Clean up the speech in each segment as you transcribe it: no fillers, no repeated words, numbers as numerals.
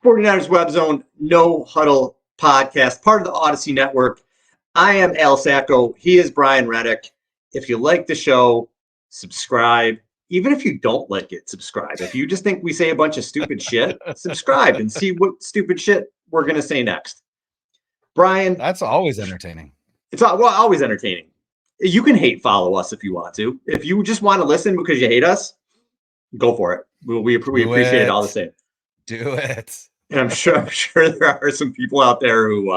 49ers Web Zone, No Huddle podcast, part of the Odyssey Network. I am Al Sacco. He is Brian Renick. If you like the show, subscribe. Even if you don't like it, subscribe. If you just think we say a bunch of stupid shit, subscribe and see what stupid shit we're going to say next. Brian. That's always entertaining. It's always entertaining. You can hate follow us if you want to. If you just want to listen because you hate us, go for it. We appreciate it all the same. Do it. And I'm sure there are some people out there who,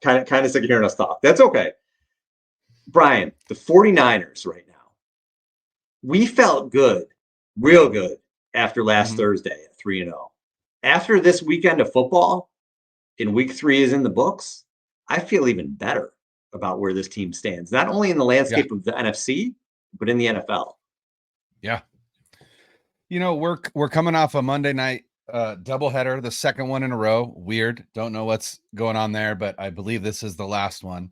kind of sick of hearing us talk. That's okay. Brian, the 49ers right now, we felt good, real good after last Thursday at 3-0. After this weekend of football, and week 3 is in the books, I feel even better about where this team stands, not only in the landscape of the NFC, but in the NFL. Yeah. You know, we're coming off a Monday night doubleheader, the second one in a row. Weird. Don't know what's going on there, but I believe this is the last one.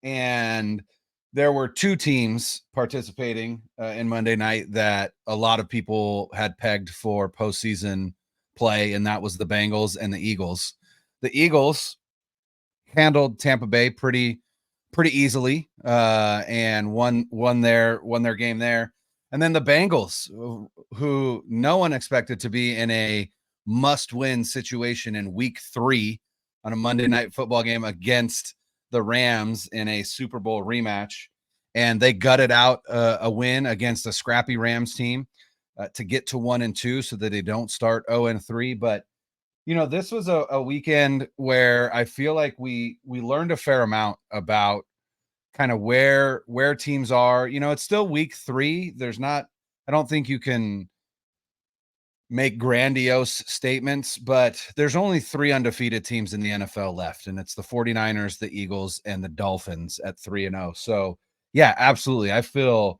And there were 2 teams participating in Monday night that a lot of people had pegged for postseason play, and that was the Bengals and the Eagles. The Eagles handled Tampa Bay pretty easily and won their game there. And then the Bengals, who no one expected to be in a must-win situation in week 3 on a Monday night football game against the Rams in a Super Bowl rematch. And they gutted out a win against a scrappy Rams team to get to 1-2 so that they don't start 0-3. But, you know, this was a weekend where I feel like we learned a fair amount about kind of where teams are. You know, it's still week 3. I don't think you can make grandiose statements, but there's only 3 undefeated teams in the NFL left, and it's the 49ers, the Eagles, and the Dolphins at 3-0. So yeah, absolutely. I feel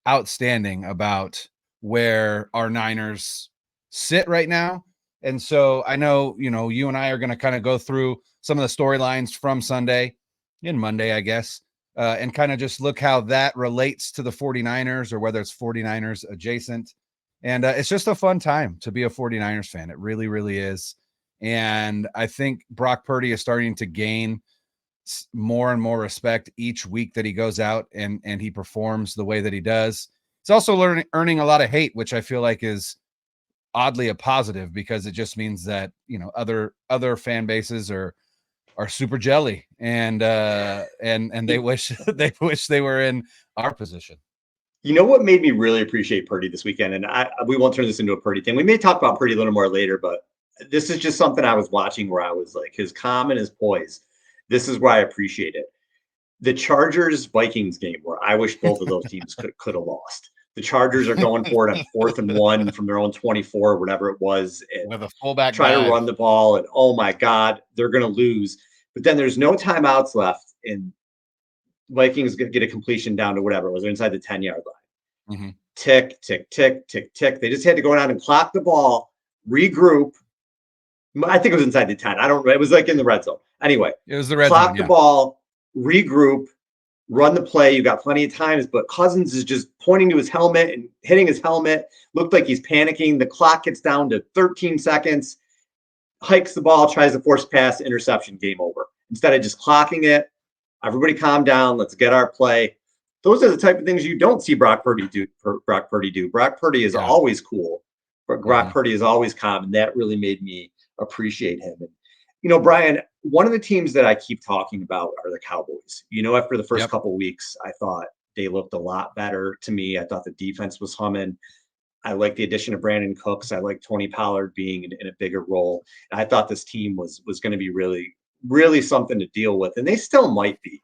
outstanding about where our Niners sit right now. And so I know, you know, you and I are going to kind of go through some of the storylines from Sunday and Monday, I guess, and kind of just look how that relates to the 49ers or whether it's 49ers adjacent. And it's just a fun time to be a 49ers fan. It really, really is. And I think Brock Purdy is starting to gain more and more respect each week that he goes out and he performs the way that he does. He's also earning a lot of hate, which I feel like is oddly a positive, because it just means that, you know, other fan bases are super jelly and they wish they were in our position. You know what made me really appreciate Purdy this weekend, and we won't turn this into a Purdy thing. We may talk about Purdy a little more later, but this is just something I was watching where I was like, his calm and his poise. This is where I appreciate it. The Chargers-Vikings game, where I wish both of those teams could have lost. The Chargers are going for it on 4th and 1 from their own 24, whatever it was, and with a fullback try to run the ball, and oh my God, they're going to lose. But then there's no timeouts left, and Vikings get a completion down to whatever it was. They're inside the 10-yard line. Mm-hmm. Tick, tick, tick, tick, tick. They just had to go down and clock the ball, regroup. I think it was inside the 10. I don't know. It was like in the red zone. Anyway, it was the red clock zone, the ball, regroup, run the play. You got plenty of times, but Cousins is just pointing to his helmet and hitting his helmet. Looked like he's panicking. The clock gets down to 13 seconds, hikes the ball, tries to force pass, interception, game over. Instead of just clocking it, everybody calm down. Let's get our play. Those are the type of things you don't see Brock Purdy do. Brock Purdy is always cool, but Brock Purdy is always calm, and that really made me appreciate him. And, you know, Brian, one of the teams that I keep talking about are the Cowboys. You know, after the first couple of weeks, I thought they looked a lot better to me. I thought the defense was humming. I like the addition of Brandon Cooks. I like Tony Pollard being in a bigger role. And I thought this team was going to be really, really something to deal with, and they still might be.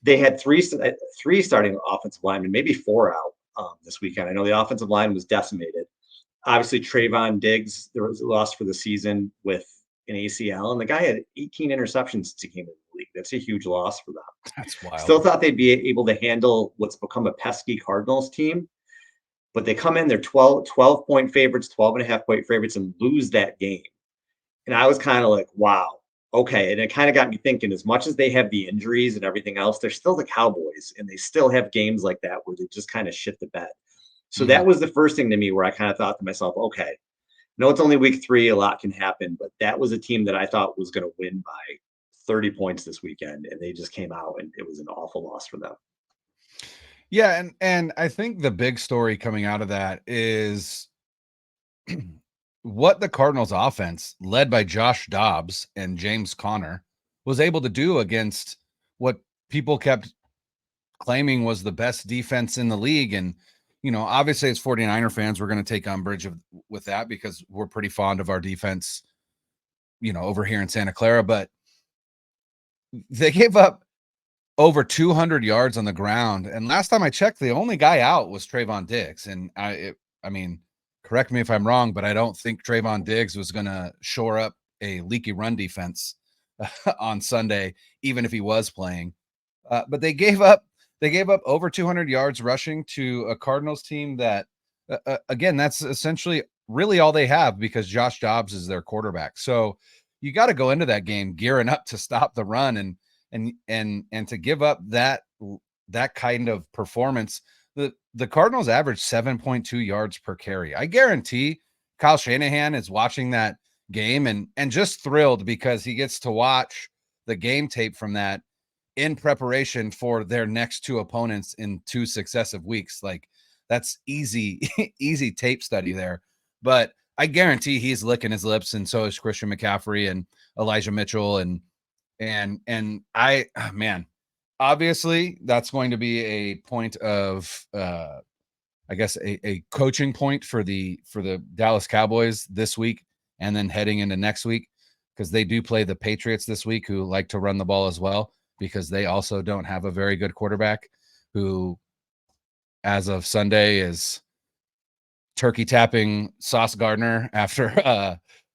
They had three starting offensive linemen, maybe 4 out this weekend. I know the offensive line was decimated. Obviously, Trayvon Diggs, there was a loss for the season with an ACL, and the guy had 18 interceptions since he came in the league. That's a huge loss for them. That's wild. Still thought they'd be able to handle what's become a pesky Cardinals team, but they come in, they're 12-point favorites, 12.5-point favorites, and lose that game. And I was kind of like, wow, okay. And it kind of got me thinking, as much as they have the injuries and everything else, they're still the Cowboys, and they still have games like that where they just kind of shit the bed. So that was the first thing to me where I kind of thought to myself, okay, No, it's only week 3. A lot can happen, but that was a team that I thought was going to win by 30 points this weekend, and they just came out, and it was an awful loss for them. Yeah, and I think the big story coming out of that is what the Cardinals offense, led by Josh Dobbs and James Conner, was able to do against what people kept claiming was the best defense in the league. And, obviously as 49er fans, we're going to take umbrage with that because we're pretty fond of our defense, over here in Santa Clara. But they gave up over 200 yards on the ground. And last time I checked, the only guy out was Trayvon Diggs. And I mean, correct me if I'm wrong, but I don't think Trayvon Diggs was going to shore up a leaky run defense on Sunday, even if he was playing. But they gave up over 200 yards rushing to a Cardinals team that, again, that's essentially really all they have because Josh Dobbs is their quarterback. So you got to go into that game gearing up to stop the run and to give up that kind of performance. The Cardinals average 7.2 yards per carry. I guarantee Kyle Shanahan is watching that game and just thrilled because he gets to watch the game tape from that in preparation for their next 2 opponents in 2 successive weeks. Like, that's easy tape study there. But I guarantee he's licking his lips, and so is Christian McCaffrey and Elijah Mitchell and man, obviously that's going to be a point of I guess a coaching point for the Dallas Cowboys this week and then heading into next week, because they do play the Patriots this week, who like to run the ball as well, because they also don't have a very good quarterback who, as of Sunday, is turkey tapping Sauce Gardner after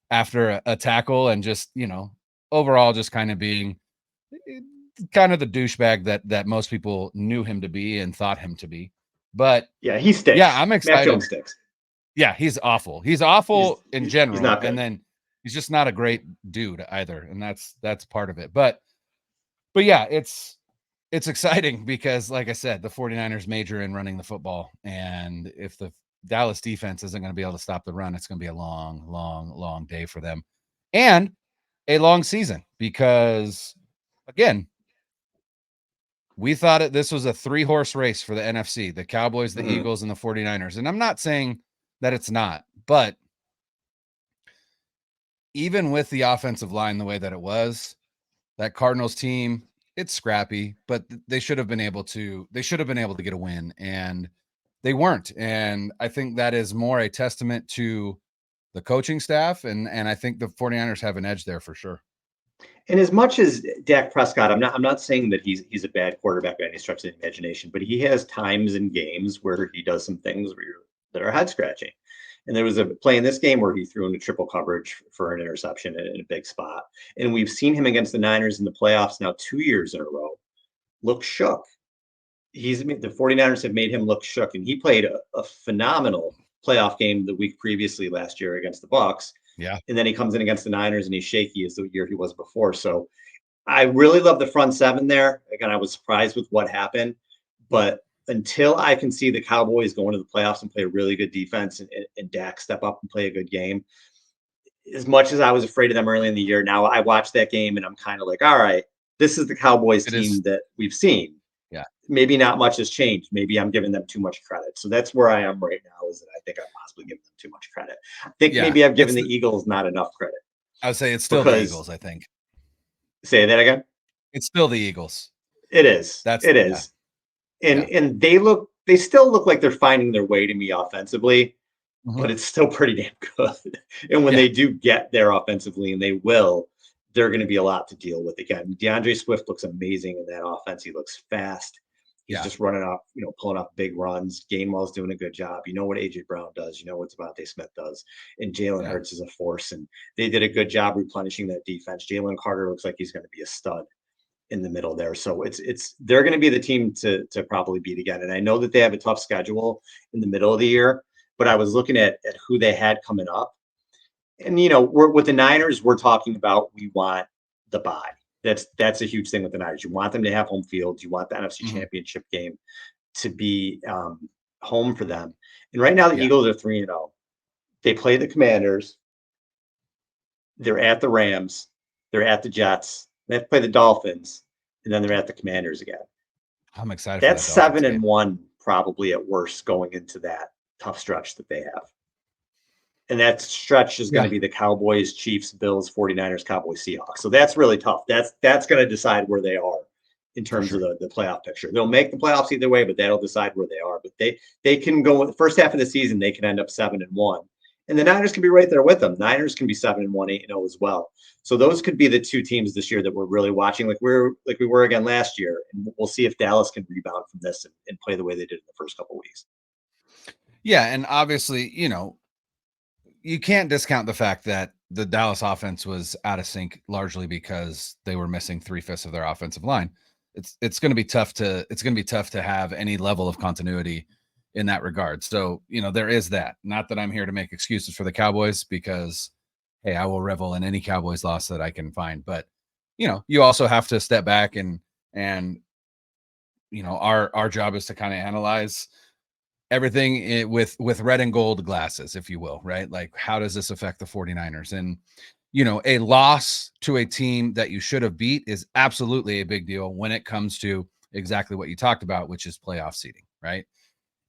a tackle and just, overall just kind of being kind of the douchebag that most people knew him to be and thought him to be. But yeah, he stinks. Yeah, I'm excited. Mac Jones stinks. Yeah, he's awful. He's awful in general. He's not good. And then he's just not a great dude either. And that's part of it. But yeah, it's exciting because, like I said, the 49ers major in running the football. And if the Dallas defense isn't going to be able to stop the run, it's going to be a long, long, long day for them. And a long season, because, again, we thought this was a 3-horse race for the NFC, the Cowboys, the Eagles, and the 49ers. And I'm not saying that it's not, but even with the offensive line the way that it was, that Cardinals team, it's scrappy, but they should have been able to get a win, and they weren't. And I think that is more a testament to the coaching staff, and I think the 49ers have an edge there for sure. And as much as Dak Prescott, I'm not saying that he's a bad quarterback by any stretch of the imagination, but he has times in games where he does some things that are head scratching. And there was a play in this game where he threw into triple coverage for an interception in a big spot. And we've seen him against the Niners in the playoffs now 2 years in a row look shook. The 49ers have made him look shook, and he played a phenomenal playoff game the week previously last year against the Bucs. Yeah. And then he comes in against the Niners and he's shaky as the year he was before. So I really love the front 7 there. Again, I was surprised with what happened, but until I can see the Cowboys go into the playoffs and play a really good defense and Dak step up and play a good game, as much as I was afraid of them early in the year, now I watched that game and I'm kind of like, all right, this is the Cowboys team that we've seen. Yeah. Maybe not much has changed. Maybe I'm giving them too much credit. So that's where I am right now, is that I think I'm possibly giving them too much credit. I think maybe I've given the Eagles not enough credit. I would say it's still the Eagles, I think. Say that again? It's still the Eagles. It is. It is. And they still look like they're finding their way to me offensively, but it's still pretty damn good. And when they do get there offensively, and they will, they're going to be a lot to deal with. Again, DeAndre Swift looks amazing in that offense. He looks fast. He's just running off, pulling off big runs. Gainwell's doing a good job. You know what A.J. Brown does. You know what Devontae Smith does. And Jalen Hurts is a force. And they did a good job replenishing that defense. Jalen Carter looks like he's going to be a stud in the middle there. So they're going to be the team to probably beat again. And I know that they have a tough schedule in the middle of the year, but I was looking at who they had coming up. And, with the Niners, we're talking about, we want the bye. That's a huge thing with the Niners. You want them to have home field. You want the NFC Championship game to be home for them. And right now, the Eagles are 3-0. They play the Commanders. They're at the Rams. They're at the Jets. They have to play the Dolphins, and then they're at the Commanders again. I'm excited for That's that Dolphins 7-1 game. probably at worst going into that tough stretch that they have. And that stretch is going to be the Cowboys, Chiefs, Bills, 49ers, Cowboys, Seahawks. So that's really tough. That's going to decide where they are in terms of the playoff picture. They'll make the playoffs either way, but that'll decide where they are. But they can go the first half of the season, they can end up 7-1. And the Niners can be right there with them. Niners can be 7-1, 8-0 as well. So those could be the two teams this year that we're really watching, like we were again last year. And we'll see if Dallas can rebound from this and play the way they did in the first couple of weeks. Yeah, and obviously, you can't discount the fact that the Dallas offense was out of sync largely because they were missing 3/5 of their offensive line. It's going to be tough to have any level of continuity in that regard. So, there is that. Not that I'm here to make excuses for the Cowboys because, hey, I will revel in any Cowboys loss that I can find. But, you also have to step back and our job is to kind of analyze everything with red and gold glasses, if you will, right? Like, how does this affect the 49ers? And, a loss to a team that you should have beat is absolutely a big deal when it comes to exactly what you talked about, which is playoff seeding, right?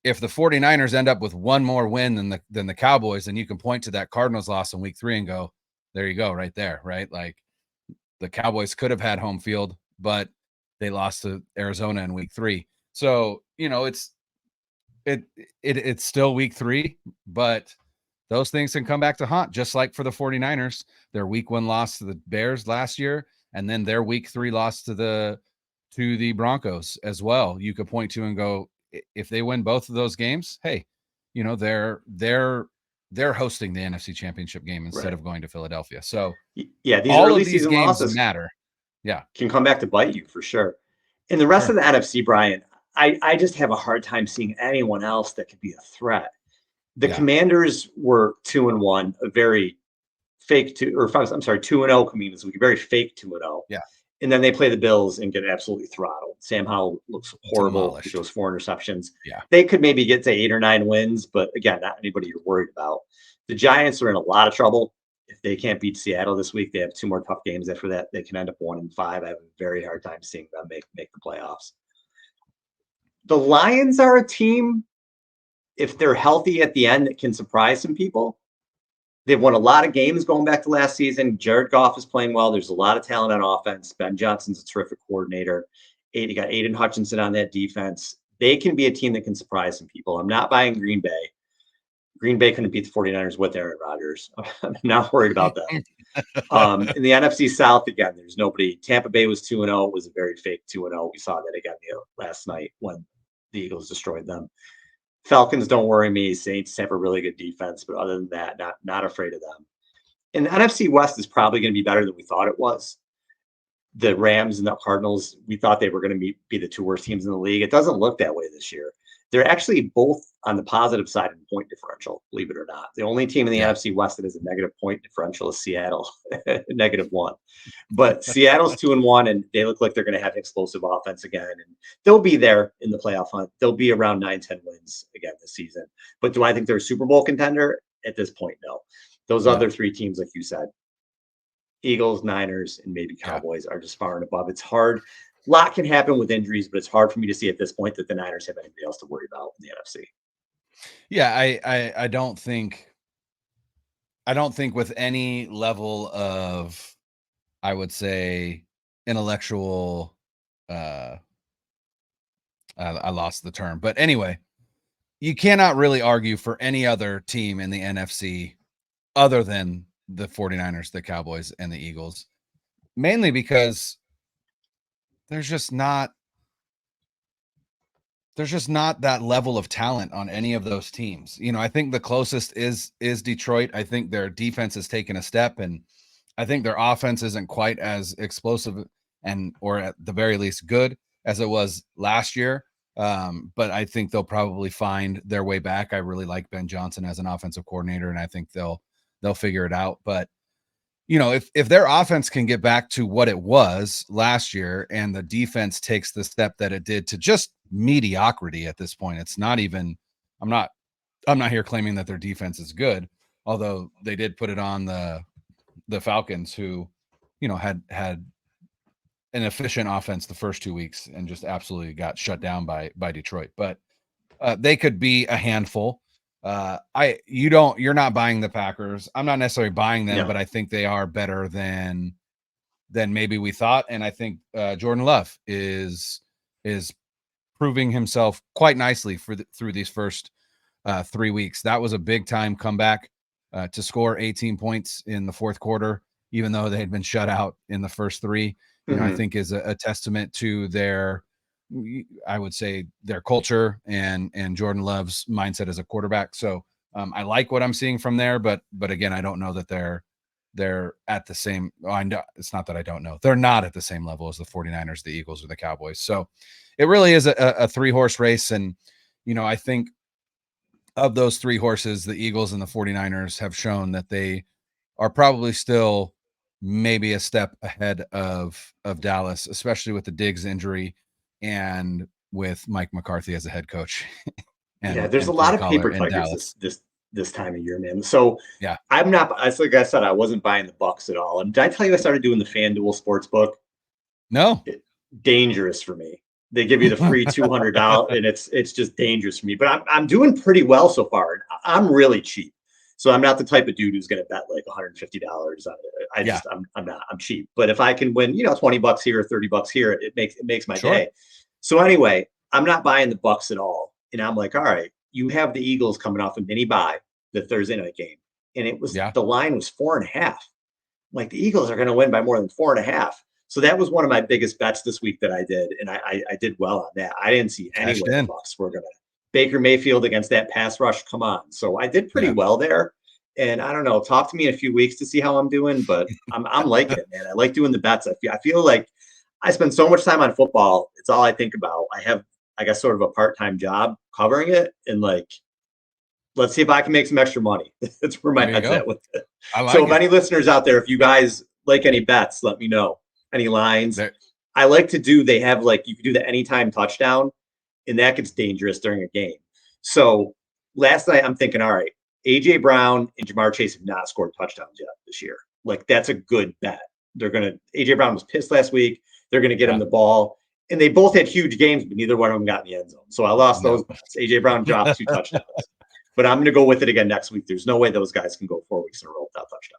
If the 49ers end up with one more win than the Cowboys, then you can point to that Cardinals loss in week 3 and go, there you go, right there, right? Like, the Cowboys could have had home field, but they lost to Arizona in week 3. So, it's still week 3, but those things can come back to haunt, just like for the 49ers, their week 1 loss to the Bears last year, and then their week 3 loss to the Broncos as well. You could point to and go, if they win both of those games, hey, they're hosting the NFC Championship game instead of going to Philadelphia. So yeah, these all early of these season games losses matter. Yeah, can come back to bite you for sure. And the rest of the NFC, Brian, I just have a hard time seeing anyone else that could be a threat. The Commanders were 2-1, a very fake 2-0 coming this week, a very fake 2-0. Yeah. And then they play the Bills and get absolutely throttled. Sam Howell looks horrible. Demolished. He throws 4 interceptions. Yeah. They could maybe get to 8 or 9 wins, but again, not anybody you're worried about. The Giants are in a lot of trouble. If they can't beat Seattle this week, they have 2 more tough games after that. They can end up 1-5. I have a very hard time seeing them make the playoffs. The Lions are a team, if they're healthy at the end, that can surprise some people. They've won a lot of games going back to last season. Jared Goff is playing well. There's a lot of talent on offense. Ben Johnson's a terrific coordinator. You got Aiden Hutchinson on that defense. They can be a team that can surprise some people. I'm not buying Green Bay. Green Bay couldn't beat the 49ers with Aaron Rodgers. I'm not worried about that. In the NFC South, again, there's nobody. Tampa Bay was 2-0. It was a very fake 2-0. We saw that again last night when the Eagles destroyed them. Falcons don't worry me. Saints have a really good defense, but other than that, not afraid of them. And the NFC West is probably going to be better than we thought it was. The Rams and the Cardinals, we thought they were going to be the 2 worst teams in the league. It doesn't look that way this year. They're actually both on the positive side in point differential, believe it or not. The only team in the NFC West that has a negative point differential is Seattle, -1. But Seattle's 2-1, and they look like they're going to have explosive offense again. And they'll be there in the playoff hunt. They'll be around 9-10 wins again this season. But do I think they're a Super Bowl contender? At this point, no. Those other 3 teams, like you said, Eagles, Niners, and maybe Cowboys are just far and above. It's hard. A lot can happen with injuries, but it's hard for me to see at this point that the Niners have anybody else to worry about in the NFC. Yeah, I don't think with any level of, I would say, intellectual I lost the term, but anyway, you cannot really argue for any other team in the NFC other than the 49ers, the Cowboys, and the Eagles, mainly because there's just not that level of talent on any of those teams. I think the closest is Detroit. I think their defense has taken a step, and I think their offense isn't quite as explosive or at the very least good as it was last year. But I think they'll probably find their way back. I really like Ben Johnson as an offensive coordinator, and I think they'll figure it out. But if their offense can get back to what it was last year and the defense takes the step that it did to just mediocrity at this point, it's not even, I'm not here claiming that their defense is good, Although they did put it on the Falcons, who, had an efficient offense the first 2 weeks and just absolutely got shut down by Detroit. But they could be a handful. You're not buying the Packers. I'm not necessarily buying them, but I think they are better than maybe we thought. And I think Jordan Love is proving himself quite nicely through these first 3 weeks. That was a big time comeback to score 18 points in the fourth quarter, even though they had been shut out in the first 3. I think is a testament to their, I would say, their culture and Jordan Love's mindset as a quarterback. So I like what I'm seeing from there, but again, I don't know that they're at the same. I know it's not that I don't know. They're not at the same level as the 49ers, the Eagles, or the Cowboys. So it really is a 3-horse race. And, I think of those 3 horses, the Eagles and the 49ers have shown that they are probably still maybe a step ahead of Dallas, especially with the Diggs injury and with Mike McCarthy as a head coach. There's a lot of paper tigers this time of year, man. So yeah, I'm not, like I said, I wasn't buying the Bucks at all. And did I tell you I started doing the FanDuel Sportsbook? No. Dangerous for me. They give you the free $200 and it's just dangerous for me. But I'm doing pretty well so far. I'm really cheap. So I'm not the type of dude who's going to bet like $150 on it. I'm not. I'm cheap. But if I can win, $20 here or $30 here, it makes my day. So anyway, I'm not buying the Bucks at all. And I'm like, all right, you have the Eagles coming off a mini bye, the Thursday night game, and it was the line was 4.5. Like, the Eagles are going to win by more than 4.5. So that was one of my biggest bets this week that I did, and I did well on that. I didn't see any way the Bucks were going to. Baker Mayfield against that pass rush, come on. So I did pretty well there. And I don't know, talk to me in a few weeks to see how I'm doing, but I'm liking it, man. I like doing the bets. I feel like I spend so much time on football. It's all I think about. I have, I guess, sort of a part-time job covering it, and like, let's see if I can make some extra money. That's where my head's at with it. So if any listeners out there, if you guys like any bets, let me know. Any lines. I like to do, they have like, you can do the anytime touchdown, and that gets dangerous during a game. So last night I'm thinking, all right, AJ Brown and Jamar Chase have not scored touchdowns yet this year. Like, that's a good bet. AJ Brown was pissed last week. They're going to get him the ball. And they both had huge games, but neither one of them got in the end zone. So I lost those bets. AJ Brown dropped 2 touchdowns. But I'm going to go with it again next week. There's no way those guys can go 4 weeks in a row without touchdowns.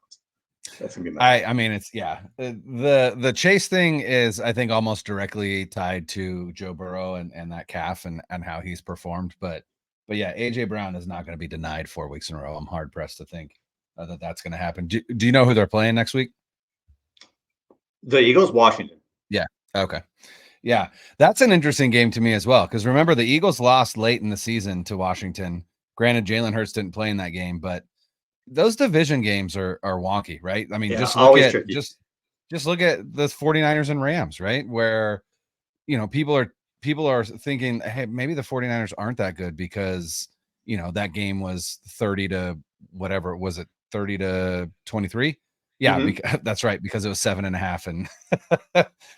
That's going to be my I mean, it's the Chase thing is, I think, almost directly tied to Joe Burrow and that calf and how he's performed. But yeah, AJ Brown is not going to be denied 4 weeks in a row. I'm hard pressed to think that that's going to happen. Do you know who they're playing next week? The Eagles, Washington. Yeah. Okay. Yeah, that's an interesting game to me as well, because remember, the Eagles lost late in the season to Washington. Granted, Jalen Hurts didn't play in that game, but those division games are wonky, right? I mean, just look at the 49ers and Rams, right? Where, people are thinking, hey, maybe the 49ers aren't that good because, that game was 30 to whatever, was it 30 to 23? Yeah, that's right, because it was 7.5,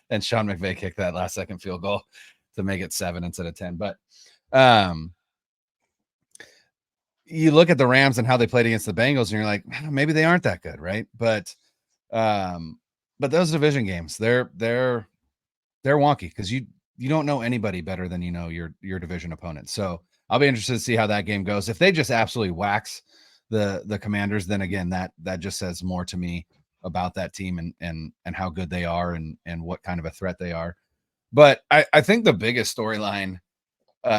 and Sean McVay kicked that last second field goal to make it 7 instead of 10. But you look at the Rams and how they played against the Bengals, and you're like, maybe they aren't that good, right? But those division games, they're wonky because you don't know anybody better than your division opponent. So I'll be interested to see how that game goes. If they just absolutely wax the Commanders, then again, that just says more to me about that team and how good they are and what kind of a threat they are. But I think the biggest storyline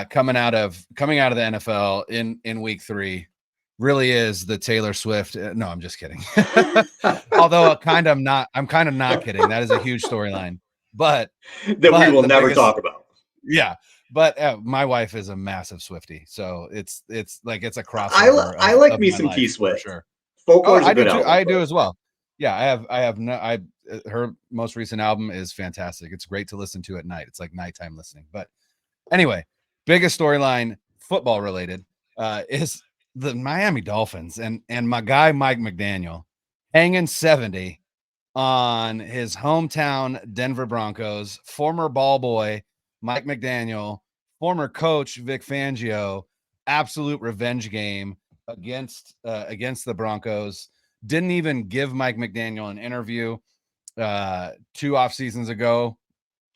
coming out of the NFL in week 3 really is the Taylor Swift. No, I'm just kidding. Although I'm kind of not kidding. That is a huge storyline, but we will never talk about. Yeah. But my wife is a massive Swiftie, so it's like it's a crossover. I like me some T Swift for sure. I do too. I do as well. Yeah, her most recent album is fantastic. It's great to listen to at night. It's like nighttime listening. But anyway, biggest storyline, football related, is the Miami Dolphins and my guy Mike McDaniel hanging 70 on his hometown Denver Broncos, former ball boy Mike McDaniel, former coach Vic Fangio. Absolute revenge game. against the Broncos. Didn't even give Mike McDaniel an interview 2 off seasons ago,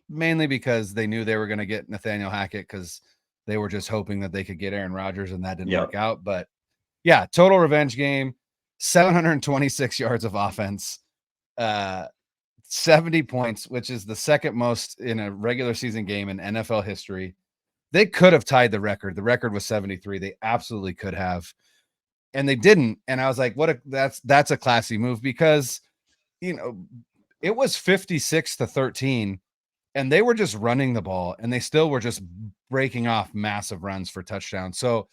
mainly because they knew they were going to get Nathaniel Hackett because they were just hoping that they could get Aaron Rodgers, and that didn't work out. But yeah, total revenge game, 726 yards of offense, 70 points, which is the second most in a regular season game in NFL history. They could have tied the record. The record was 73. They absolutely could have. And they didn't. And I was like, that's a classy move, because, it was 56-13 and they were just running the ball, and they still were just breaking off massive runs for touchdowns. So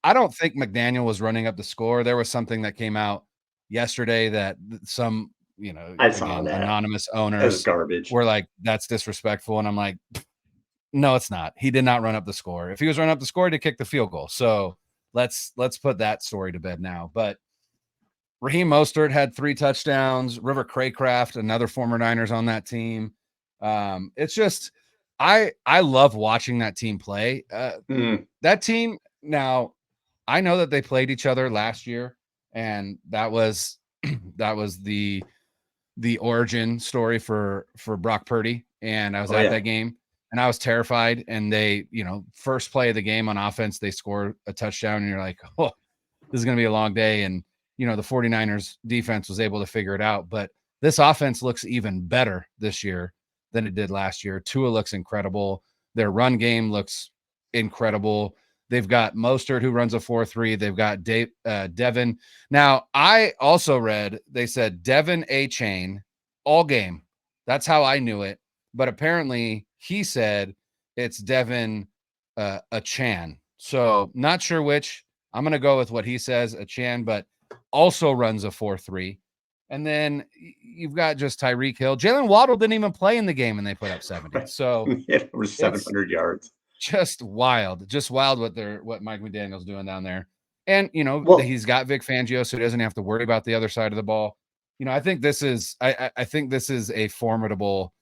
I don't think McDaniel was running up the score. There was something that came out yesterday that some, anonymous owners garbage. Were like, that's disrespectful. And I'm like, no, it's not. He did not run up the score. If he was running up the score, he'd kick the field goal. So let's put that story to bed now. But Raheem Mostert had 3 touchdowns. River Craycraft, another former Niners on that team. It's just, I love watching that team play. That team, now, I know that they played each other last year, and that was the origin story for Brock Purdy. And I was at that game, and I was terrified. And they, first play of the game on offense, they score a touchdown, and you're like, oh, this is going to be a long day. And, the 49ers defense was able to figure it out. But this offense looks even better this year than it did last year. Tua looks incredible. Their run game looks incredible. They've got Mostert, who runs a 4.3. They've got Devin. Now, I also read, they said Devin A. Chain all game. That's how I knew it. But apparently he said it's Devin a Chan. So not sure which. I'm going to go with what he says, a Chan, but also runs a 4.3. And then you've got just Tyreek Hill. Jalen Waddle didn't even play in the game, and they put up 70. So over 700 yards. Just wild what Mike McDaniel's doing down there. And, he's got Vic Fangio, so he doesn't have to worry about the other side of the ball. I think this is, I think this is a formidable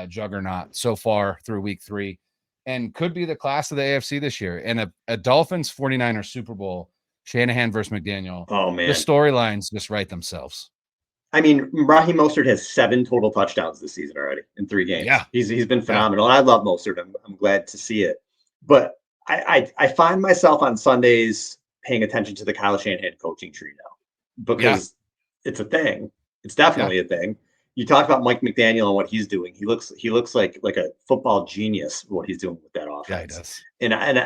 juggernaut so far through week 3, and could be the class of the AFC this year. And a Dolphins 49ers Super Bowl, Shanahan versus McDaniel. Oh man, the storylines just write themselves. I mean, Raheem Mostert has 7 total touchdowns this season already in 3 games. Yeah, he's been phenomenal. And I love Mostert. I'm glad to see it. But I find myself on Sundays paying attention to the Kyle Shanahan coaching tree now, because it's a thing. It's definitely a thing. You talk about Mike McDaniel and what he's doing. He looks like a football genius, what he's doing with that offense. Yeah, he does.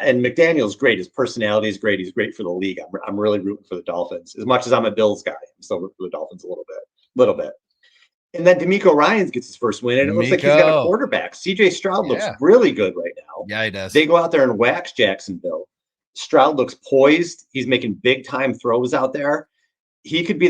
And McDaniel's great. His personality is great. He's great for the league. I'm really rooting for the Dolphins. As much as I'm a Bills guy, I'm still rooting for the Dolphins a little bit. And then D'Amico Ryans gets his first win, and it looks like he's got a quarterback. CJ Stroud looks really good right now. Yeah, he does. They go out there and wax Jacksonville. Stroud looks poised. He's making big time throws out there. He could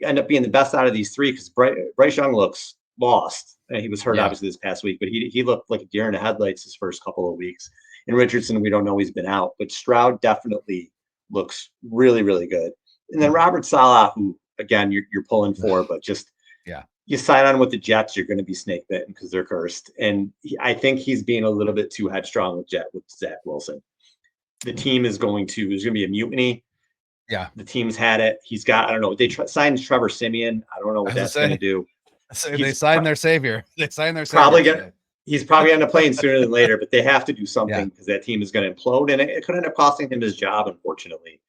end up being the best out of these 3, because Bryce Young looks lost. And he was hurt obviously this past week, but he looked like a deer in the headlights his first couple of weeks. And Richardson, we don't know, he's been out, but Stroud definitely looks really, really good. And then Robert Saleh, who again you're pulling for, but just you sign on with the Jets, you're going to be snake bitten because they're cursed. And I think he's being a little bit too headstrong with Zach Wilson. The team there's going to be a mutiny. Yeah, the team's had it. He's got, I don't know. They signed Trevor Siemian. I don't know what that's going to do. So they signed their savior. They signed their savior. He's probably going to play sooner than later, but they have to do something, because that team is going to implode, and it could end up costing him his job, unfortunately.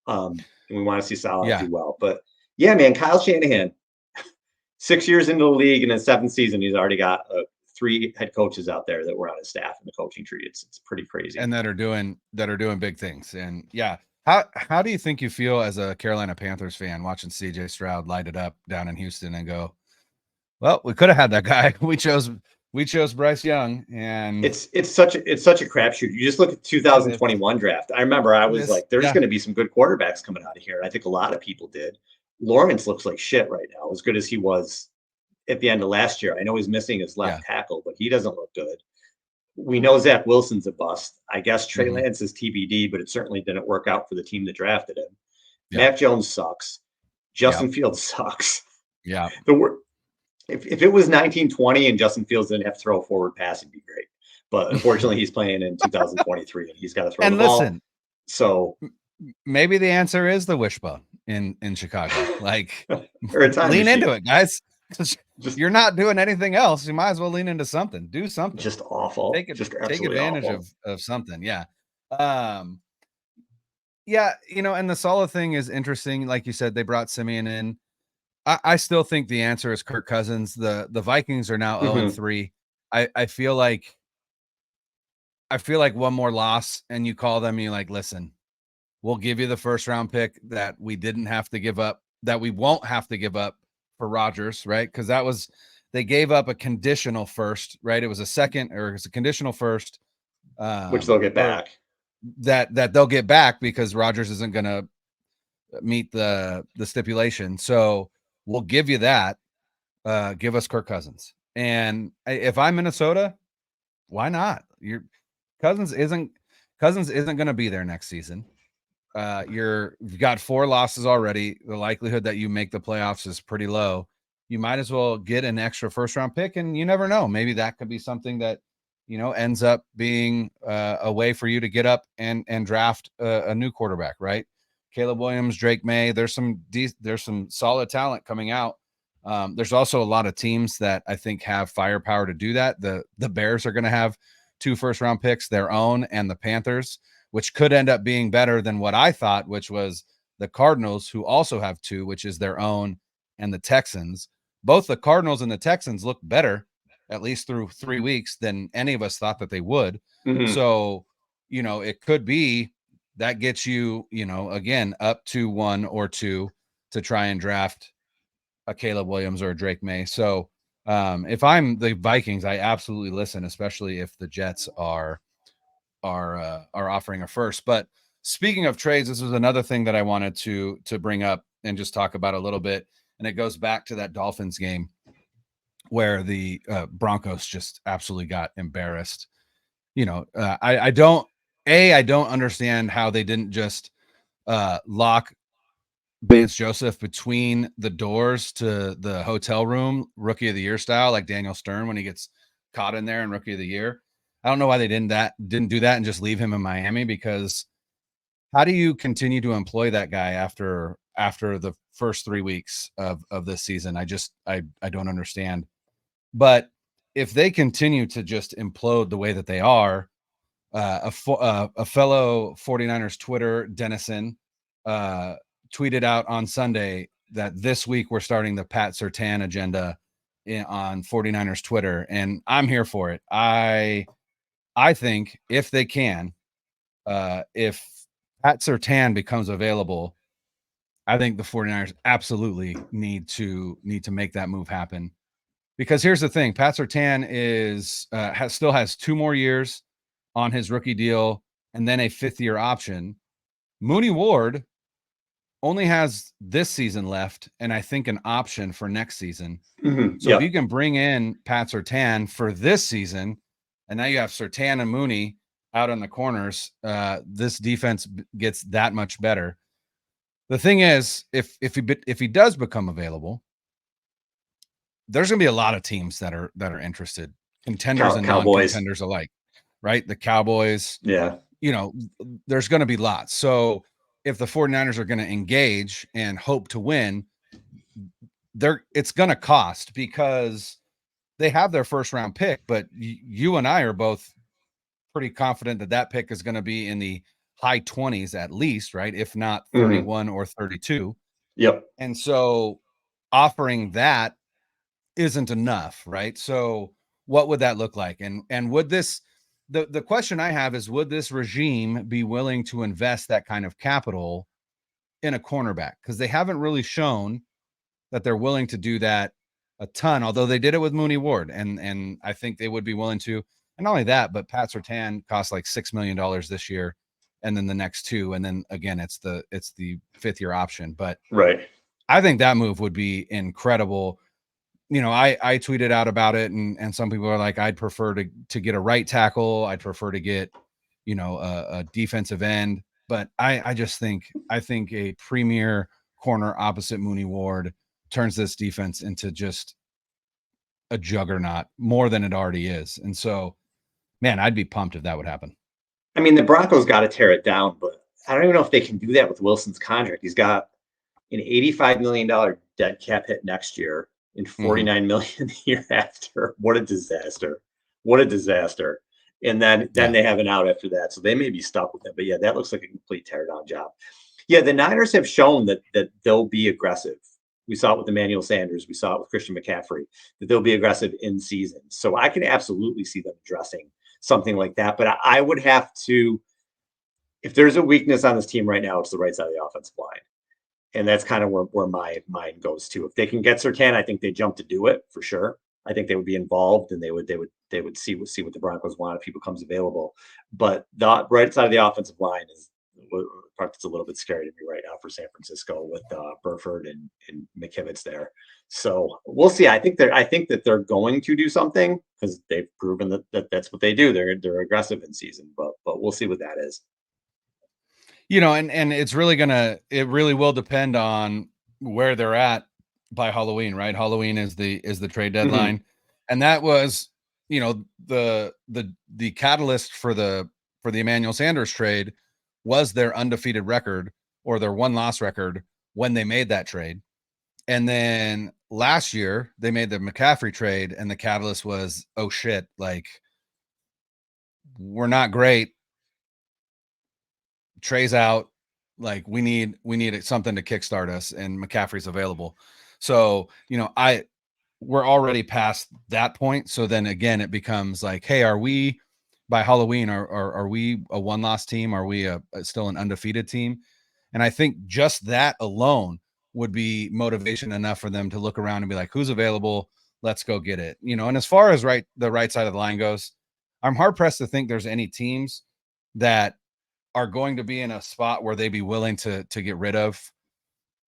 And we want to see Salah do well. But yeah, man, Kyle Shanahan, 6 years into the league, and in 7th season, he's already got 3 head coaches out there that were on his staff in the coaching tree. It's pretty crazy, and that are doing big things. And how do you think you feel as a Carolina Panthers fan watching CJ Stroud light it up down in Houston and go, well, we could have had that guy. We chose Bryce Young, and it's such a crapshoot. You just look at 2021 draft. I remember I was like, there's going to be some good quarterbacks coming out of here. I think a lot of people did. Lawrence looks like shit right now, as good as he was at the end of last year. I know he's missing his left tackle, but he doesn't look good. We know Zach Wilson's a bust. I guess Trey Lance is TBD, but it certainly didn't work out for the team that drafted him. Mac Jones sucks. Justin Fields sucks. Yeah. If it was 1920 and Justin Fields didn't have to throw a forward pass, it'd be great. But unfortunately, he's playing in 2023, and he's got to throw the ball. Listen, so maybe the answer is the wishbone in Chicago. Like, or a time lean machine. into it, guys. Because Just you're not doing anything else. You might as well lean into something. Do something. just awful. Just Take absolutely advantage awful. of something. Yeah. Yeah, and the Saleh thing is interesting. Like you said, they brought Simeon in. I still think the answer is Kirk Cousins. The Vikings are now 0-3. I feel like one more loss and you call them, you're like, listen, we'll give you the first round pick that we didn't have to give up, that we won't have to give up for Rodgers, right? Because they gave up a conditional first, right? It was a second, or it's a conditional first, which they'll get back. That they'll get back because Rodgers isn't going to meet the stipulation. So we'll give you that. Give us Kirk Cousins. And if I'm Minnesota, why not? Your Cousins isn't going to be there next season. You've got 4 losses already. The likelihood that you make the playoffs is pretty low. You might as well get an extra first round pick, and you never know. Maybe that could be something that ends up being a way for you to get up and draft a new quarterback, right? Caleb Williams, Drake May. There's some solid talent coming out. There's also a lot of teams that I think have firepower to do that. The Bears are going to have 2 first round picks, their own, and the Panthers, which could end up being better than what I thought, which was the Cardinals, who also have 2, which is their own, and the Texans. Both the Cardinals and the Texans look better, at least through 3 weeks, than any of us thought that they would. So, it could be that gets you, again, up to 1 or 2 to try and draft a Caleb Williams or a Drake May. So if I'm the Vikings, I absolutely listen, especially if the Jets are offering a first. But speaking of trades, this is another thing that I wanted to bring up and just talk about a little bit. And it goes back to that Dolphins game where the Broncos just absolutely got embarrassed. I don't understand how they didn't just lock Vance Joseph between the doors to the hotel room, Rookie of the Year style, like Daniel Stern when he gets caught in there in Rookie of the Year. I don't know why they didn't do that and just leave him in Miami, because how do you continue to employ that guy after the first 3 weeks of this season? I don't understand. But if they continue to just implode the way that they are, a fellow 49ers Twitter denizen tweeted out on Sunday that this week we're starting the Pat Surtain agenda on 49ers Twitter, and I'm here for it. I think if they can, if Pat Surtain becomes available, I think the 49ers absolutely need to make that move happen. Because here's the thing, Pat Surtain still has 2 more years on his rookie deal and then a 5th-year option. Mooney Ward only has this season left, and I think an option for next season. So if you can bring in Pat Surtain for this season, and now you have Surtain and Mooney out on the corners, this defense gets that much better. The thing is, if he does become available, there's going to be a lot of teams that are interested, contenders and non-contenders alike, right? The Cowboys. Yeah. There's going to be lots. So if the 49ers are going to engage and hope to win, it's going to cost, because they have their first round pick, but you and I are both pretty confident that pick is going to be in the high 20s at least, right? If not 31 or 32. Yep. And so offering that isn't enough, right? So what would that look like? And would this, the question I have is, would this regime be willing to invest that kind of capital in a cornerback? Because they haven't really shown that they're willing to do that a ton, although they did it with Mooney Ward, and I think they would be willing to. And not only that, but Pat Surtain costs like $6 million this year, and then the next 2, and then again it's the 5th-year option. But right, I think that move would be incredible. I tweeted out about it, and some people are like, I'd prefer to get a right tackle. I'd prefer to get, a defensive end. But I think a premier corner opposite Mooney Ward turns this defense into just a juggernaut, more than it already is. And so, man, I'd be pumped if that would happen. I mean, the Broncos got to tear it down, but I don't even know if they can do that with Wilson's contract. He's got an $85 million dead cap hit next year and $49 million the year after. What a disaster. What a disaster. And then they have an out after that. So they may be stuck with it. But yeah, that looks like a complete teardown job. Yeah, the Niners have shown that they'll be aggressive. We saw it with Emmanuel Sanders. We saw it with Christian McCaffrey, that they'll be aggressive in season. So I can absolutely see them addressing something like that. But I would have to, if there's a weakness on this team right now, it's the right side of the offensive line. And that's kind of where my mind goes to. If they can get Surtain, I think they jump to do it for sure. I think they would be involved, and they would see what the Broncos want if he becomes available. But the right side of the offensive line is the part that's a little bit scary to me right now for San Francisco with Burford and McKivitz there. So we'll see. I think that they're going to do something because they've proven that that's what they do. They're aggressive in season, but we'll see what that is. And it's really it really will depend on where they're at by Halloween, right? Halloween is the trade deadline. And that was, the catalyst for the Emmanuel Sanders trade was their undefeated record or their 1-loss record when they made that trade. And then last year they made the McCaffrey trade, and the catalyst was, oh shit, like we're not great. Trey's out. Like we need something to kickstart us, and McCaffrey's available. So, we're already past that point. So then again, it becomes like, hey, are we by Halloween, are we a 1-loss team? Are we still an undefeated team? And I think just that alone would be motivation enough for them to look around and be like, who's available? Let's go get it. And as far as the right side of the line goes, I'm hard pressed to think there's any teams that are going to be in a spot where they'd be willing to get rid of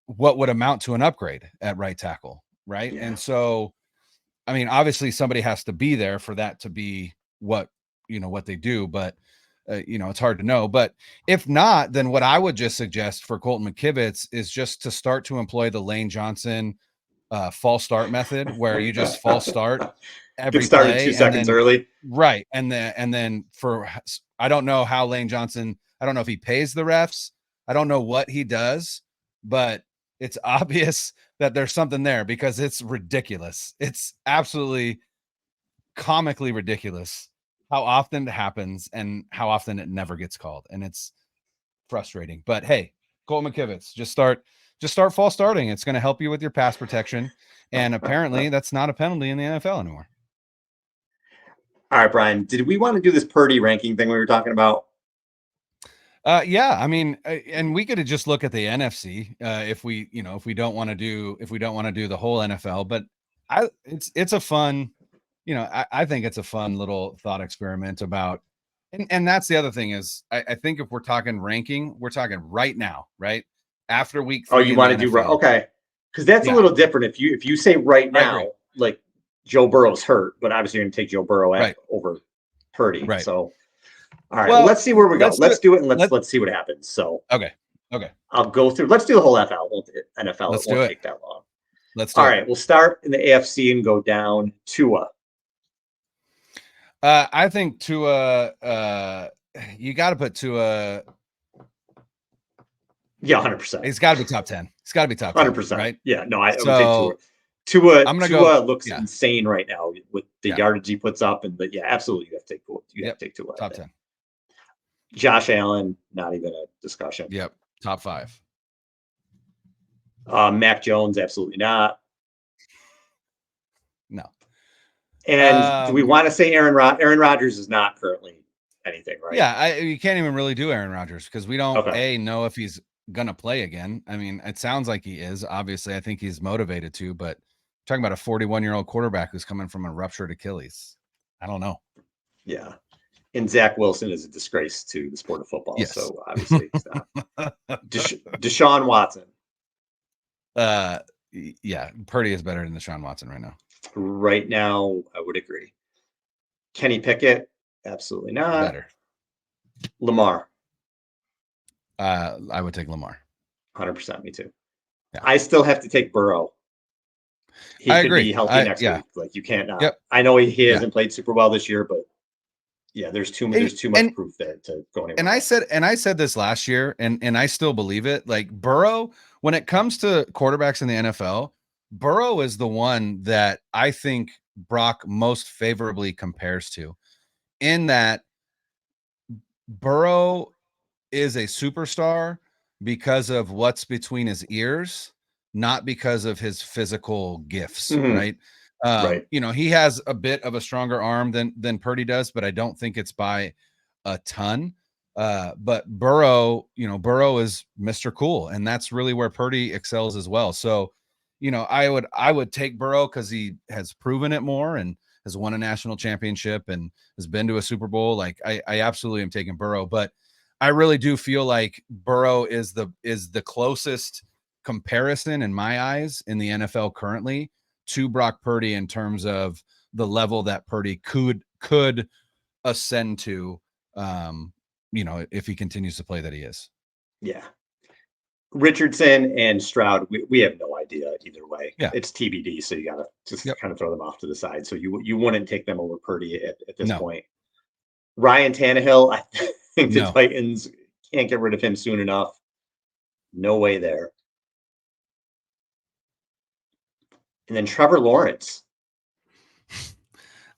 what would amount to an upgrade at right tackle. Right. Yeah. And so, I mean, obviously somebody has to be there for that to be what they do, but it's hard to know. But if not, then what I would just suggest for Colton McKivitz is just to start to employ the Lane Johnson false start method, where you just false start every get started play 2 seconds early. Right. And then I don't know how Lane Johnson, I don't know if he pays the refs. I don't know what he does, but it's obvious that there's something there because it's ridiculous. It's absolutely comically ridiculous how often it happens and how often it never gets called. And it's frustrating. But hey, Colton McKivitz, just start false starting. It's going to help you with your pass protection. And apparently that's not a penalty in the NFL anymore. All right, Brian, did we want to do this Purdy ranking thing we were talking about? Yeah, I mean, and we could just look at the NFC if we don't want to do the whole NFL, but it's a fun, I think it's a fun little thought experiment about, and that's the other thing is I think if we're talking ranking, we're talking right now, right after week 3. Oh, you want to do okay? Because that's a little different. If you say right now, like Joe Burrow's hurt, but obviously you're going to take Joe Burrow over Purdy, right? So. All right, well, let's see where we go. Let's do it, and let's see what happens. So, okay, I'll go through. Let's do the whole NFL. Let's it won't take that long. Let's do All it. right, we'll start in the AFC and go down. Tua. I think Tua. You got to put Tua. Yeah, 100%. It's got to be top 10. It's got to be top 100%. Right? Yeah, no, I would say Tua. Tua looks insane right now with the yardage he puts up, but yeah, absolutely, you have to take Tua. You have to take Tua. Top 10. Josh Allen, not even a discussion. Yep, top 5. Mac Jones, absolutely not. No. And do we want to say Aaron Rodgers is not currently anything, right? Yeah, you can't even really do Aaron Rodgers because we don't know if he's gonna play again. I mean, it sounds like he is. Obviously, I think he's motivated to, but talking about a 41-year-old quarterback who's coming from a ruptured Achilles. I don't know. Yeah. And Zach Wilson is a disgrace to the sport of football. Yes. So obviously he's not. Deshaun Watson. Yeah, Purdy is better than Deshaun Watson right now. Right now, I would agree. Kenny Pickett, absolutely not. Better. Lamar. I would take Lamar. 100%, me too. Yeah. I still have to take Burrow. He I could agree. be healthy next week. Like you can't not. Yep. I know he hasn't played super well this year, but Yeah, there's too much proof there to go anywhere. And I said this last year, and I still believe it. Like Burrow, when it comes to quarterbacks in the NFL, Burrow is the one that I think Brock most favorably compares to, in that Burrow is a superstar because of what's between his ears, not because of his physical gifts, right? Right. You know, he has a bit of a stronger arm than Purdy does, but I don't think it's by a ton. But Burrow is Mr. Cool, and that's really where Purdy excels as well. So, you know, I would take Burrow because he has proven it more and has won a national championship and has been to a Super Bowl. Like I absolutely am taking Burrow, but I really do feel like Burrow is the closest comparison in my eyes in the NFL currently to Brock Purdy in terms of the level that Purdy could ascend to, you know, if he continues to play that he is. Yeah. Richardson and Stroud, we have no idea either way. Yeah. It's TBD, so you got to just kind of throw them off to the side. So you wouldn't take them over Purdy at this point. Ryan Tannehill, I think the Titans can't get rid of him soon enough. No way there. And then Trevor Lawrence.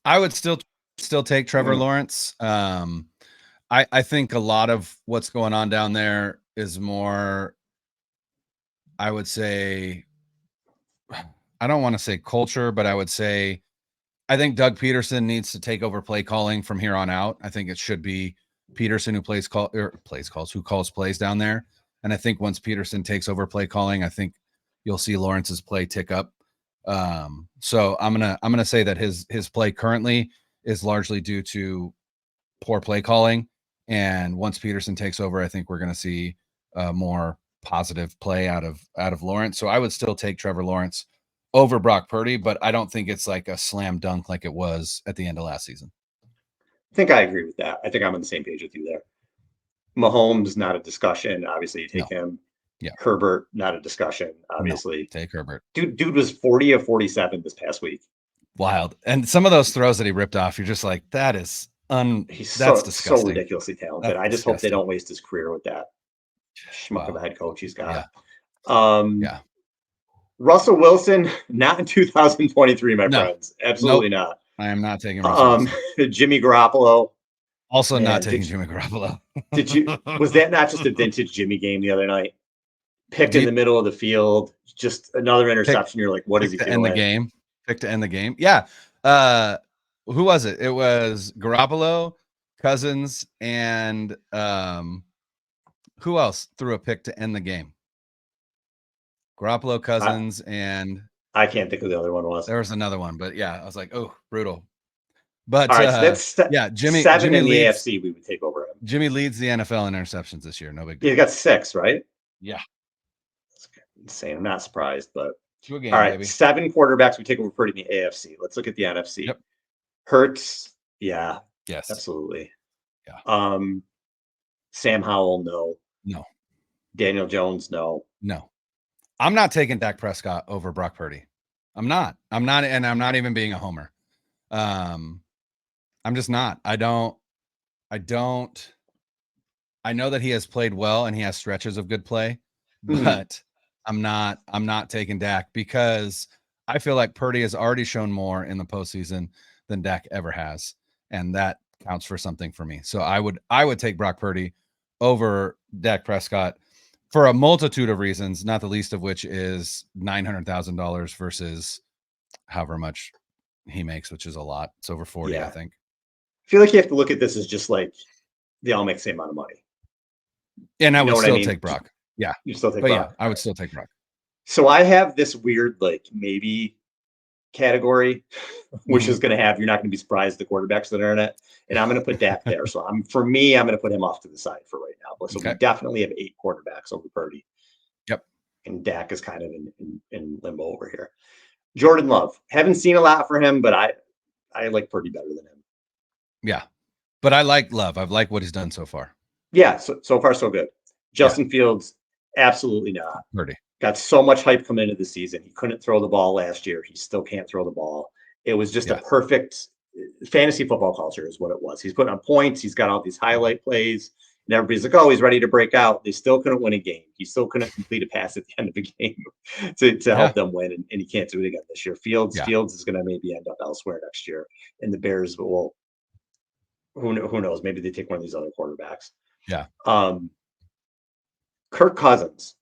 I would still take Trevor Lawrence. I think a lot of what's going on down there is more, I would say, I don't want to say culture, but I would say I think Doug Peterson needs to take over play calling from here on out. I think it should be Peterson who who calls plays down there. And I think once Peterson takes over play calling, I think you'll see Lawrence's play tick up. So I'm gonna say that his play currently is largely due to poor play calling. And once Peterson takes over, I think we're gonna see more positive play out of Lawrence. So I would still take Trevor Lawrence over Brock Purdy, but I don't think it's like a slam dunk like it was at the end of last season. I think I agree with that. I think I'm on the same page with you there. Mahomes, not a discussion. Obviously, you take him. Yeah. Herbert, not a discussion. Obviously, take Herbert. Dude was 40 of 47 this past week. Wild. And some of those throws that he ripped off, you're just like, that is He's that's disgusting. So ridiculously talented. I just hope they don't waste his career with that schmuck of a head coach he's got. Yeah. Russell Wilson, not in 2023, my friends. Absolutely not. I am not taking Russell Wilson. Jimmy Garoppolo. Also not taking Jimmy Garoppolo. Was that not just a vintage Jimmy game the other night? Picked in the middle of the field, just another interception. You're like, what is he doing? End the game. Pick to end the game. Yeah. Who was it? It was Garoppolo, Cousins, and who else threw a pick to end the game? Garoppolo, Cousins, and I can't think of the other one was. There was another one, but yeah, I was like, oh, brutal. But all right, so that's Jimmy 7 Jimmy in the leads, AFC. We would take over him. Jimmy leads the NFL in interceptions this year. No big deal. He got 6, right? Yeah, that's insane. I'm not surprised, but game, all right, baby. 7 quarterbacks we take over Purdy in the AFC. Let's look at the NFC. Yep. Hurts, yeah, yes, absolutely. Yeah. Sam Howell, no. Daniel Jones, no. I'm not taking Dak Prescott over Brock Purdy. I'm not, and I'm not even being a homer. I'm just not. I know that he has played well and he has stretches of good play, but I'm not taking Dak because I feel like Purdy has already shown more in the postseason than Dak ever has. And that counts for something for me. So I would take Brock Purdy over Dak Prescott for a multitude of reasons, not the least of which is $900,000 versus however much he makes, which is a lot. It's over 40, I think. I feel like you have to look at this as just like they all make the same amount of money. And I would still take Brock. Yeah. You still take Brock? Yeah, I would still take Brock. So I have this weird, like, maybe category, which is going to have, you're not going to be surprised, the quarterbacks that are in it. And I'm going to put Dak there. So for me, I'm going to put him off to the side for right now. So we definitely have 8 quarterbacks over Purdy. Yep. And Dak is kind of in limbo over here. Jordan Love. Haven't seen a lot for him, but I like Purdy better than him. Yeah. But I like Love. I've liked what he's done so far. Yeah. So far, so good. Justin Fields, absolutely not. Purdy. Got so much hype coming into the season. He couldn't throw the ball last year. He still can't throw the ball. It was just a perfect fantasy football culture is what it was. He's putting on points. He's got all these highlight plays. And everybody's like, oh, he's ready to break out. They still couldn't win a game. He still couldn't complete a pass at the end of the game to help them win. And he can't do it again this year. Fields is going to maybe end up elsewhere next year. And the Bears will, who knows? Maybe they take one of these other quarterbacks. Yeah. Kirk Cousins.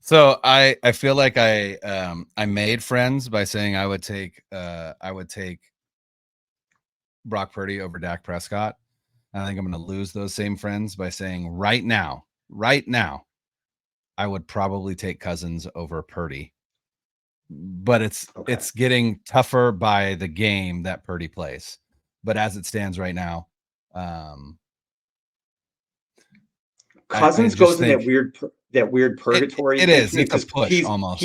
So I feel like I made friends by saying I would take Brock Purdy over Dak Prescott. I think I'm going to lose those same friends by saying right now, I would probably take Cousins over Purdy. But it's getting tougher by the game that Purdy plays. But as it stands right now, Cousins goes in that weird purgatory. It is. It's a push almost.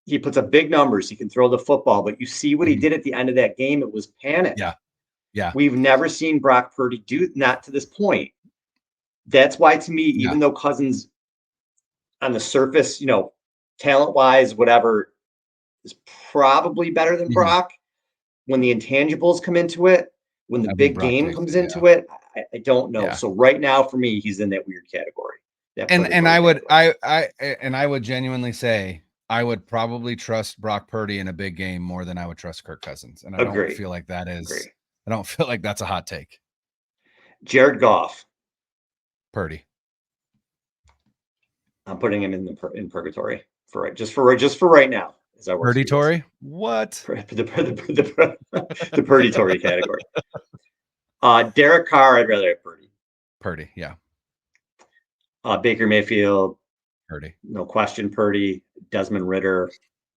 He puts up big numbers. He can throw the football, but you see what he did at the end of that game. It was panic. Yeah. We've never seen Brock Purdy do not to this point. That's why, to me, even though Cousins on the surface, talent wise, whatever, is probably better than Brock, when the intangibles come into it, when the big game comes into it, I don't know. So right now, for me, he's in that weird category. I would genuinely say I would probably trust Brock Purdy in a big game more than I would trust Kirk Cousins. And I don't feel like that is. I don't feel like that's a hot take. Jared Goff. Purdy. I'm putting him in purgatory just for right now. Purdy-tory? What? The Purdy-tory category. Derek Carr, I'd rather have Purdy. Purdy, yeah. Baker Mayfield. Purdy. No question, Purdy. Desmond Ridder.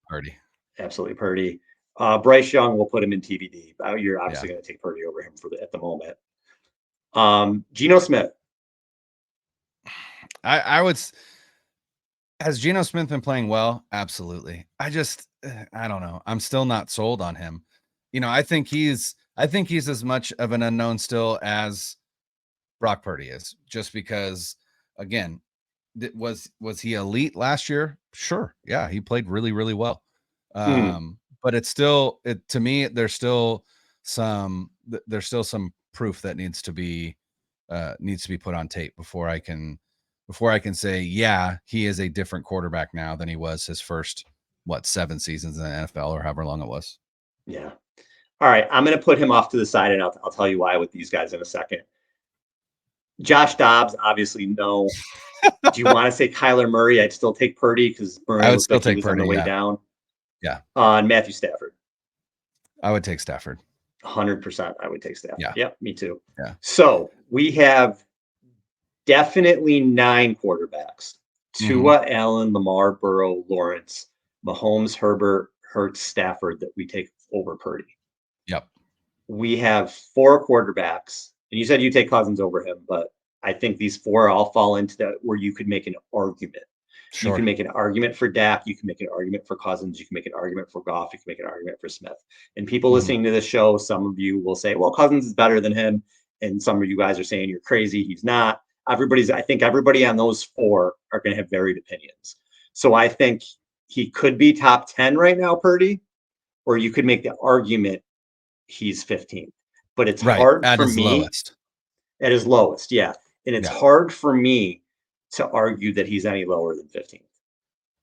Purdy. Absolutely Purdy. Bryce Young, will put him in TBD. You're obviously going to take Purdy over him at the moment. Geno Smith. I would. Has Geno Smith been playing well? Absolutely. I don't know. I'm still not sold on him. I think he's as much of an unknown still as Brock Purdy is, just because, again, was he elite last year? Sure. Yeah. He played really, really well. But it's still, to me, there's still some proof that needs to be put on tape before I can say, yeah, he is a different quarterback now than he was his first, 7 seasons in the NFL or however long it was. Yeah. All right. I'm going to put him off to the side, and I'll tell you why with these guys in a second. Josh Dobbs, obviously, no. Do you want to say Kyler Murray? I'd still take Purdy because Murray looks like he was on the way down. Yeah. And Matthew Stafford. I would take Stafford. 100%. I would take Stafford. Yeah. Yep. Me too. Yeah. So we have definitely 9 quarterbacks. Tua, Allen, Lamar, Burrow, Lawrence, Mahomes, Herbert, Hurts, Stafford that we take over Purdy. Yep. We have 4 quarterbacks, and you said you take Cousins over him, but I think these 4 all fall into that where you could make an argument. Sure. You can make an argument for Dak. You can make an argument for Cousins. You can make an argument for Goff. You can make an argument for Smith. And people listening to this show, some of you will say, well, Cousins is better than him. And some of you guys are saying you're crazy. He's not. I think everybody on those 4 are going to have varied opinions. So I think he could be top 10 right now, Purdy, or you could make the argument he's 15th. But it's hard for me at his lowest. Yeah. And it's hard for me to argue that he's any lower than 15th.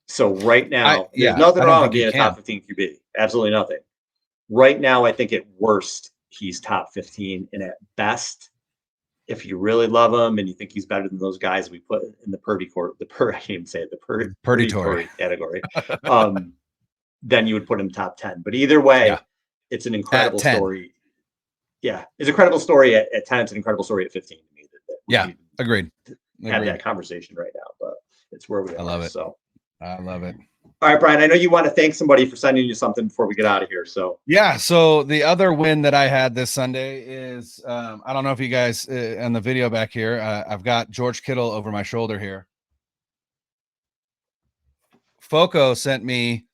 So right now, there's nothing wrong with being a top 15 QB. Absolutely nothing. Right now, I think at worst, he's top 15. And at best, if you really love him and you think he's better than those guys we put in the Purdy category, then you would put him top 10. But either way, it's an incredible story. Yeah, it's an incredible story at 10. It's an incredible story at 15 to me. Agreed. Have that conversation right now, but it's where we are. I love it. So I love it. All right, Brian, I know you want to thank somebody for sending you something before we get out of here. So so the other win that I had this Sunday is I don't know if you guys on the video back here, I've got George Kittle over my shoulder here. Foco sent me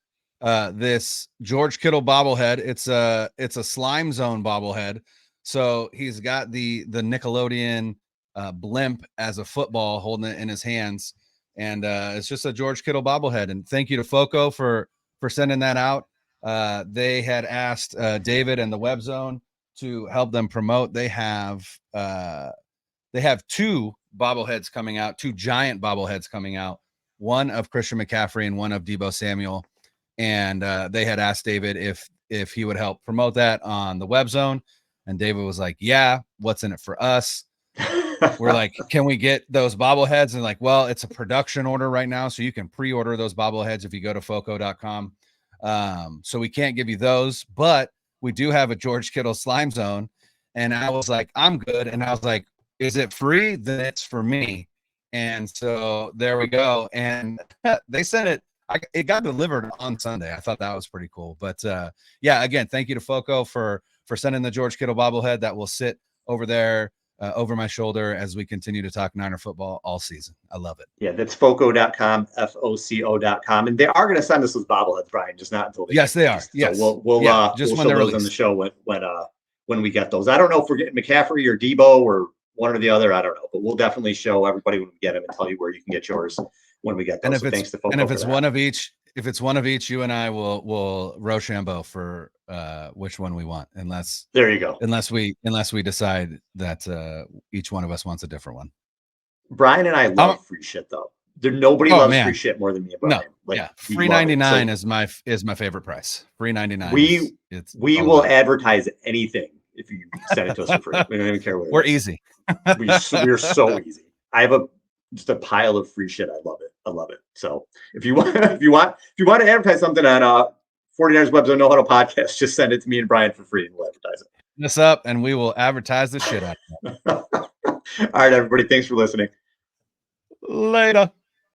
this George Kittle bobblehead. It's a Slime Zone bobblehead. So he's got the Nickelodeon blimp as a football, holding it in his hands. and it's just a George Kittle bobblehead. And thank you to Foco for sending that out. They had asked David and the Web Zone to help them promote. They have 2 bobbleheads coming out, 2 giant bobbleheads coming out, one of Christian McCaffrey and one of Deebo Samuel. And they had asked David if he would help promote that on the Web Zone. And David was like, yeah, what's in it for us? We're like, can we get those bobbleheads? And like, well, it's a production order right now, so you can pre-order those bobbleheads if you go to foco.com. So we can't give you those, but we do have a George Kittle slime zone. And I was like, I'm good. And I was like, is it free? Then it's for me. And so there we go. And they sent it. It got delivered on Sunday. I thought that was pretty cool. But yeah, again, thank you to Foco for sending the George Kittle bobblehead that will sit over there over my shoulder as we continue to talk Niner football all season. I love it. Yeah, that's foco.com, FOCO.com. And they are going to send us those bobbleheads, Brian, just not until yes, they are. Yes. So we'll just show those on the show when we get those. I don't know if we're getting McCaffrey or Deebo or one or the other. I don't know, but we'll definitely show everybody when we get them and tell you where you can get yours when we get those. And if it's one of each, you and I will Rochambeau for which one we want, unless there you go. Unless we decide that each one of us wants a different one. Brian and I love free shit though. Nobody loves free shit more than me and Brian. No, like, free 99 is my favorite price. Free 99. We will advertise anything if you send it to us for free. We don't even care what we're easy. We're so easy. I have just a pile of free shit. I love it. So if you want to advertise something on 49ers Web Zone No Huddle podcast, just send it to me and Brian for free and we'll advertise it. This up and we will advertise the shit out of it. All right, everybody. Thanks for listening. Later.